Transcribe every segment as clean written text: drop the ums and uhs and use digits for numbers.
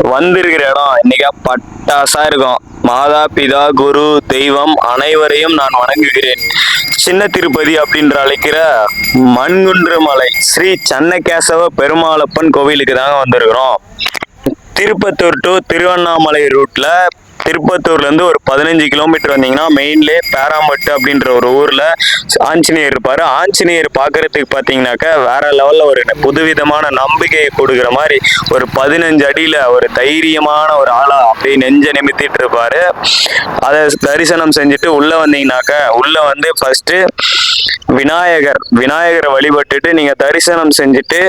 வந்திருக்கிற இடம் இன்னைக்கு பட்டாசா இருக்கும். மாதா பிதா குரு தெய்வம் அனைவரையும் நான் வணங்குகிறேன். சின்ன திருப்பதி அப்படின்ற அழைக்கிற மண்குன்றமலை ஸ்ரீ சன்னகேசவ பெருமாளப்பன் கோவிலுக்கு தாங்க வந்திருக்கிறோம். திருப்பத்தூர் டு திருவண்ணாமலை ரூட்ல திருப்பத்தூர்ல இருந்து ஒரு 15 கிலோமீட்டர் வந்தீங்கன்னா மெயின்லே பேராம்பட்டு அப்படின்ற ஒரு ஊர்ல ஆஞ்சநேயர் இருப்பாரு. ஆஞ்சநேயர் பாக்குறதுக்கு பாத்தீங்கன்னாக்கா வேற லெவல்ல ஒரு புதுவிதமான நம்பிக்கையை கொடுக்குற மாதிரி ஒரு 15 அடியில ஒரு தைரியமான ஒரு ஆளா அப்படியே நெஞ்ச நிமித்திட்டு இருப்பாரு. அதை தரிசனம் செஞ்சுட்டு உள்ள வந்தீங்கன்னாக்கா உள்ள வந்து ஃபர்ஸ்ட் விநாயகரை வழிபட்டுட்டு நீங்க தரிசனம் செஞ்சுட்டு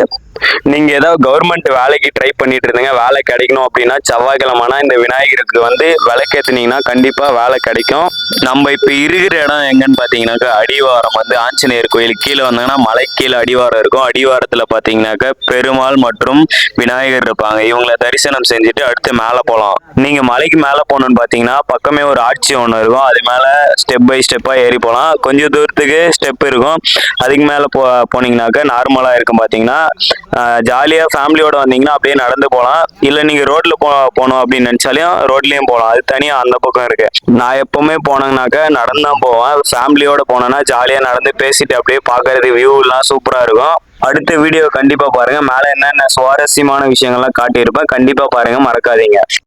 நீங்க ஏதாவது கவர்மெண்ட் வேலைக்கு ட்ரை பண்ணிட்டு இருந்தீங்க, வேலை கிடைக்கணும் அப்படின்னா செவ்வாய்க்கிழமைனா இந்த விநாயகருக்கு வந்து விளக்கேத்துனீங்கன்னா கண்டிப்பா வேலை கிடைக்கும். நம்ம இப்ப இருக்கிற இடம் எங்கன்னு பாத்தீங்கன்னாக்கா அடிவாரம் வந்து ஆஞ்சநேயர் கோயில் கீழே வந்தாங்கன்னா மலை கீழே அடிவாரம் இருக்கும். அடிவாரத்துல பாத்தீங்கன்னாக்கா பெருமாள் மற்றும் விநாயகர் இருப்பாங்க. இவங்களை தரிசனம் செஞ்சுட்டு அடுத்து மேலே போகலாம். நீங்க மலைக்கு மேலே போகணும்னு பாத்தீங்கன்னா பக்கமே ஒரு ஆட்சி ஒன்று இருக்கும். அது மேல ஸ்டெப் பை ஸ்டெப்பா ஏறி போகலாம். கொஞ்சம் தூரத்துக்கு ஸ்டெப் இருக்கும். அதுக்கு மேல போனீங்கன்னாக்கா நார்மலா இருக்கும். பாத்தீங்கன்னா ஜாலியா ஃபேமிலியோட வந்தீங்கன்னா அப்படியே நடந்து போகலாம். இல்ல நீங்க ரோட்ல போகணும் அப்படின்னு நினைச்சாலும் ரோட்லயும் போகலாம். அது தனியா அந்த பக்கம் இருக்கு. நான் எப்பவுமே போனேங்கனாக்கா நடந்துதான் போவேன். ஃபேமிலியோட போனேன்னா ஜாலியா நடந்து பேசிட்டு அப்படியே பாக்குறது வியூ எல்லாம் சூப்பரா இருக்கும். அடுத்த வீடியோ கண்டிப்பா பாருங்க. மேல என்னென்ன சுவாரஸ்யமான விஷயங்கள்லாம் காட்டியிருப்பேன். கண்டிப்பா பாருங்க, மறக்காதீங்க.